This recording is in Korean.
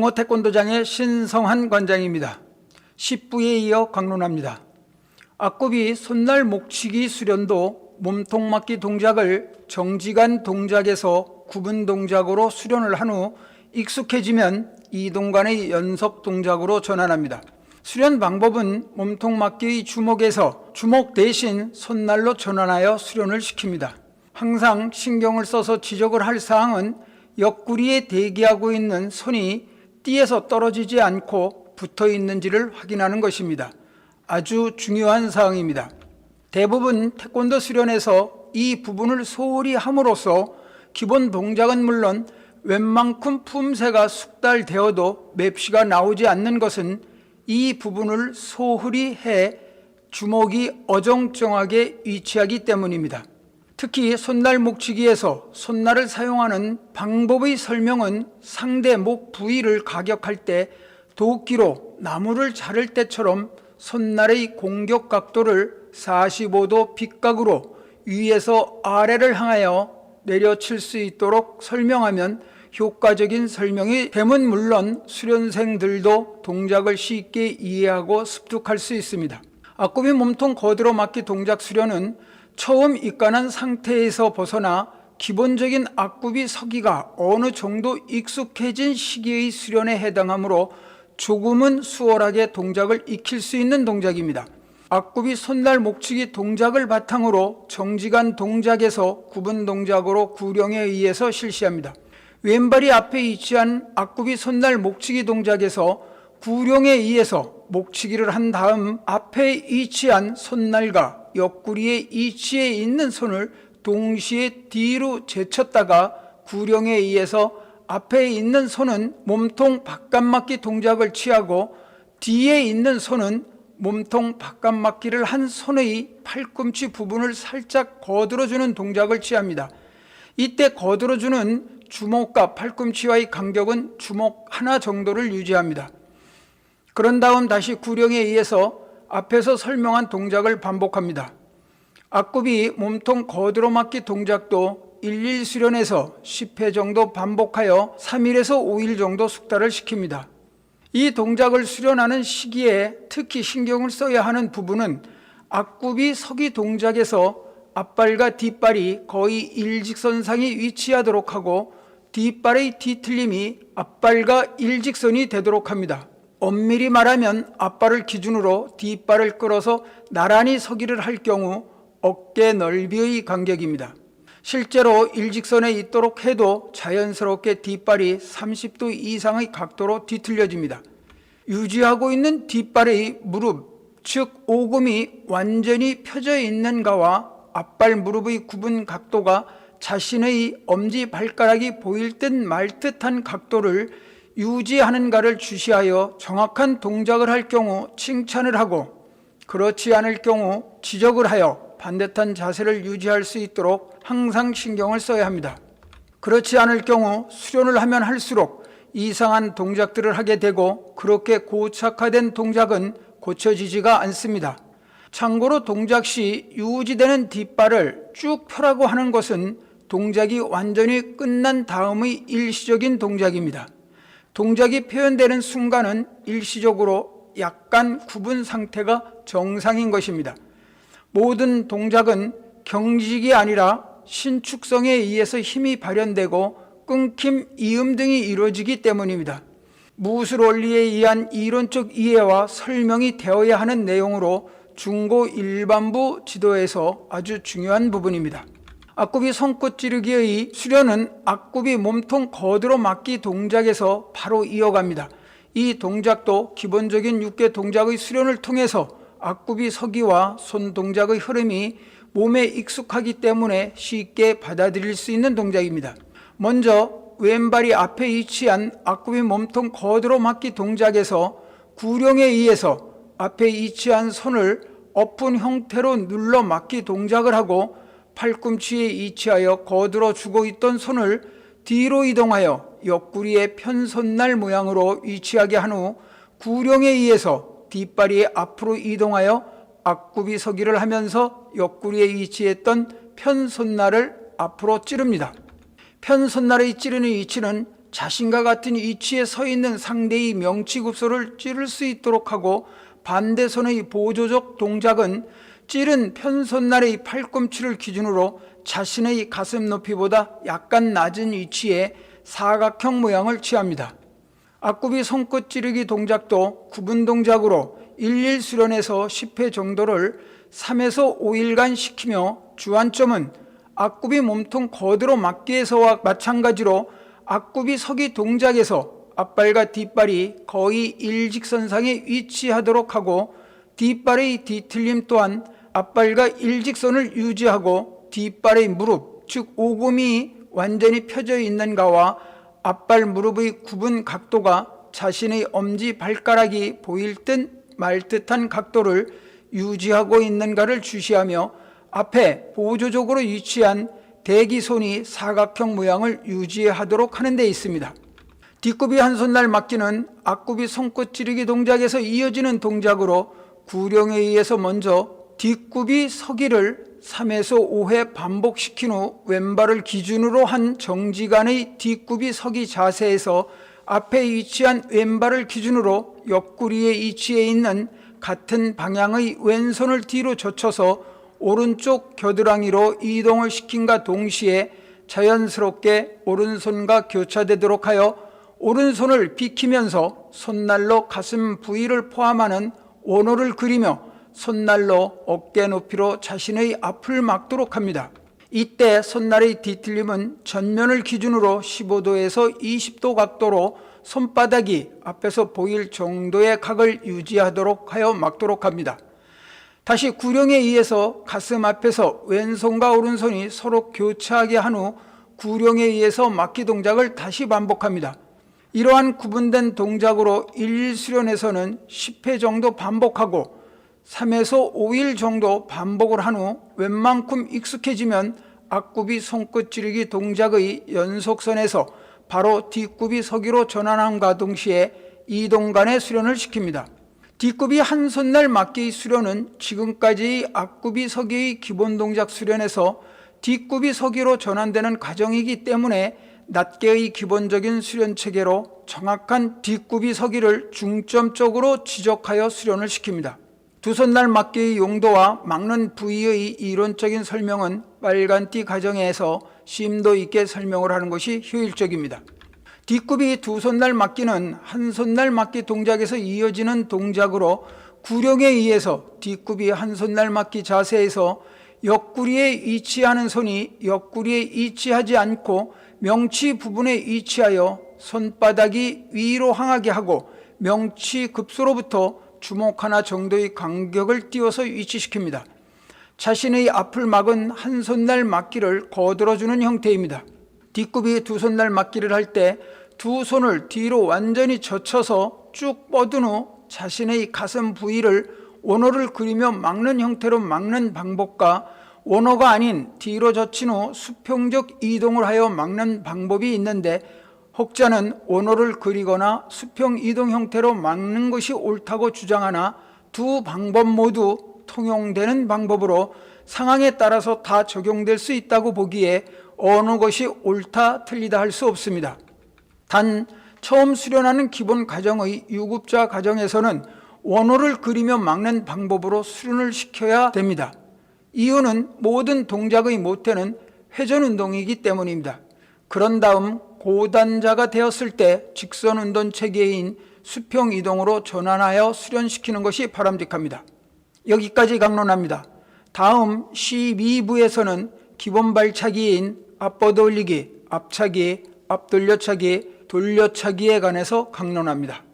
충호 태권도장의 신성한 관장입니다. 10부에 이어 강론합니다. 앞굽이 손날 목치기 수련도 몸통 맞기 동작을 정지간 동작에서 구분 동작으로 수련을 한 후 익숙해지면 이동간의 연속 동작으로 전환합니다. 수련 방법은 몸통 맞기의 주먹에서 주먹 대신 손날로 전환하여 수련을 시킵니다. 항상 신경을 써서 지적을 할 사항은 옆구리에 대기하고 있는 손이 띠에서 떨어지지 않고 붙어 있는지를 확인하는 것입니다. 아주 중요한 사항입니다. 대부분 태권도 수련에서 이 부분을 소홀히 함으로써 기본 동작은 물론 웬만큼 품새가 숙달되어도 맵시가 나오지 않는 것은 이 부분을 소홀히 해 주먹이 어정쩡하게 위치하기 때문입니다. 특히 손날 목치기에서 손날을 사용하는 방법의 설명은 상대 목 부위를 가격할 때 도끼로 나무를 자를 때처럼 손날의 공격 각도를 45도 빗각으로 위에서 아래를 향하여 내려칠 수 있도록 설명하면 효과적인 설명이 됨은 물론 수련생들도 동작을 쉽게 이해하고 습득할 수 있습니다. 앞굽이 몸통 거들어 맞기 동작 수련은 처음 입관한 상태에서 벗어나 기본적인 앞굽이 서기가 어느 정도 익숙해진 시기의 수련에 해당하므로 조금은 수월하게 동작을 익힐 수 있는 동작입니다. 앞굽이 손날 목치기 동작을 바탕으로 정지간 동작에서 구분 동작으로 구령에 의해서 실시합니다. 왼발이 앞에 위치한 앞굽이 손날 목치기 동작에서 구령에 의해서 목치기를 한 다음 앞에 위치한 손날과 옆구리의 위치에 있는 손을 동시에 뒤로 제쳤다가 구령에 의해서 앞에 있는 손은 몸통 바깥맞기 동작을 취하고 뒤에 있는 손은 몸통 바깥맞기를 한 손의 팔꿈치 부분을 살짝 거들어주는 동작을 취합니다. 이때 거들어주는 주먹과 팔꿈치와의 간격은 주먹 하나 정도를 유지합니다. 그런 다음 다시 구령에 의해서 앞에서 설명한 동작을 반복합니다. 앞굽이 몸통 거들어 맞기 동작도 1일 수련에서 10회 정도 반복하여 3일에서 5일 정도 숙달을 시킵니다. 이 동작을 수련하는 시기에 특히 신경을 써야 하는 부분은 앞굽이 서기 동작에서 앞발과 뒷발이 거의 일직선상에 위치하도록 하고 뒷발의 뒤틀림이 앞발과 일직선이 되도록 합니다. 엄밀히 말하면 앞발을 기준으로 뒷발을 끌어서 나란히 서기를 할 경우 어깨 넓이의 간격입니다. 실제로 일직선에 있도록 해도 자연스럽게 뒷발이 30도 이상의 각도로 뒤틀려집니다. 유지하고 있는 뒷발의 무릎, 즉 오금이 완전히 펴져 있는가와 앞발 무릎의 구분 각도가 자신의 엄지발가락이 보일 듯 말 듯한 각도를 유지하는가를 주시하여 정확한 동작을 할 경우 칭찬을 하고 그렇지 않을 경우 지적을 하여 반듯한 자세를 유지할 수 있도록 항상 신경을 써야 합니다. 그렇지 않을 경우 수련을 하면 할수록 이상한 동작들을 하게 되고 그렇게 고착화된 동작은 고쳐지지가 않습니다. 참고로 동작 시 유지되는 뒷발을 쭉 펴라고 하는 것은 동작이 완전히 끝난 다음의 일시적인 동작입니다. 동작이 표현되는 순간은 일시적으로 약간 구분 상태가 정상인 것입니다. 모든 동작은 경직이 아니라 신축성에 의해서 힘이 발현되고 끊김, 이음 등이 이루어지기 때문입니다. 무술 원리에 의한 이론적 이해와 설명이 되어야 하는 내용으로 중고 일반부 지도에서 아주 중요한 부분입니다. 앞굽이 손끝 찌르기의 수련은 앞굽이 몸통 거들어 맞기 동작에서 바로 이어갑니다. 이 동작도 기본적인 6개 동작의 수련을 통해서 앞굽이 서기와 손 동작의 흐름이 몸에 익숙하기 때문에 쉽게 받아들일 수 있는 동작입니다. 먼저 왼발이 앞에 위치한 앞굽이 몸통 거들어 맞기 동작에서 구령에 의해서 앞에 위치한 손을 엎은 형태로 눌러 맞기 동작을 하고 팔꿈치에 위치하여 거들어 주고 있던 손을 뒤로 이동하여 옆구리의 편손날 모양으로 위치하게 한 후 구령에 의해서 뒷발이 앞으로 이동하여 앞굽이 서기를 하면서 옆구리에 위치했던 편손날을 앞으로 찌릅니다. 편손날의 찌르는 위치는 자신과 같은 위치에 서 있는 상대의 명치급소를 찌를 수 있도록 하고, 반대손의 보조적 동작은 찌른 편손날의 팔꿈치를 기준으로 자신의 가슴 높이보다 약간 낮은 위치에 사각형 모양을 취합니다. 앞굽이 손끝 찌르기 동작도 구분 동작으로 1일 수련에서 10회 정도를 3에서 5일간 시키며, 주안점은 앞굽이 몸통 거드로 맞기에서와 마찬가지로 앞굽이 서기 동작에서 앞발과 뒷발이 거의 일직선상에 위치하도록 하고, 뒷발의 뒤틀림 또한 앞발과 일직선을 유지하고 뒷발의 무릎, 즉 오금이 완전히 펴져 있는가와 앞발 무릎의 구분 각도가 자신의 엄지 발가락이 보일 듯 말 듯한 각도를 유지하고 있는가를 주시하며, 앞에 보조적으로 위치한 대기손이 사각형 모양을 유지하도록 하는 데 있습니다. 뒷굽이 한 손날 맞기는 앞굽이 손끝 찌르기 동작에서 이어지는 동작으로, 구령에 의해서 먼저 뒷굽이 서기를 3에서 5회 반복시킨 후 왼발을 기준으로 한 정지간의 뒷굽이 서기 자세에서 앞에 위치한 왼발을 기준으로 옆구리에 위치해 있는 같은 방향의 왼손을 뒤로 젖혀서 오른쪽 겨드랑이로 이동을 시킨과 동시에 자연스럽게 오른손과 교차되도록 하여 오른손을 비키면서 손날로 가슴 부위를 포함하는 원호를 그리며 손날로 어깨 높이로 자신의 앞을 막도록 합니다. 이때 손날의 뒤틀림은 전면을 기준으로 15도에서 20도 각도로 손바닥이 앞에서 보일 정도의 각을 유지하도록 하여 막도록 합니다. 다시 구령에 의해서 가슴 앞에서 왼손과 오른손이 서로 교차하게 한 후 구령에 의해서 막기 동작을 다시 반복합니다. 이러한 구분된 동작으로 1일 수련에서는 10회 정도 반복하고 3에서 5일 정도 반복을 한 후 웬만큼 익숙해지면 앞굽이 손끝 찌르기 동작의 연속선에서 바로 뒷굽이 서기로 전환함과 동시에 이동간의 수련을 시킵니다. 뒷굽이 한 손날 맞기의 수련은 지금까지의 앞굽이 서기의 기본 동작 수련에서 뒷굽이 서기로 전환되는 과정이기 때문에 낱개의 기본적인 수련 체계로 정확한 뒷굽이 서기를 중점적으로 지적하여 수련을 시킵니다. 두 손날 맞기의 용도와 막는 부위의 이론적인 설명은 빨간띠 과정에서 심도 있게 설명을 하는 것이 효율적입니다. 뒷굽이 두 손날 맞기는 한 손날 맞기 동작에서 이어지는 동작으로, 구령에 의해서 뒷굽이 한 손날 맞기 자세에서 옆구리에 위치하는 손이 옆구리에 위치하지 않고 명치 부분에 위치하여 손바닥이 위로 향하게 하고 명치 급소로부터 주먹 하나 정도의 간격을 띄워서 위치시킵니다. 자신의 앞을 막은 한 손날 맞기를 거들어주는 형태입니다. 뒷굽이 두 손날 맞기를 할 때 두 손을 뒤로 완전히 젖혀서 쭉 뻗은 후 자신의 가슴 부위를 원호를 그리며 막는 형태로 막는 방법과, 원호가 아닌 뒤로 젖힌 후 수평적 이동을 하여 막는 방법이 있는데, 혹자는 원호를 그리거나 수평 이동 형태로 막는 것이 옳다고 주장하나 두 방법 모두 통용되는 방법으로 상황에 따라서 다 적용될 수 있다고 보기에 어느 것이 옳다 틀리다 할 수 없습니다. 단 처음 수련하는 기본 과정의 유급자 과정에서는 원호를 그리며 막는 방법으로 수련을 시켜야 됩니다. 이유는 모든 동작의 모태는 회전 운동이기 때문입니다. 그런 다음 고단자가 되었을 때 직선 운동 체계인 수평 이동으로 전환하여 수련시키는 것이 바람직합니다. 여기까지 강론합니다. 다음 12부에서는 기본 발차기인 앞뻗어 올리기, 앞차기, 앞돌려차기, 돌려차기에 관해서 강론합니다.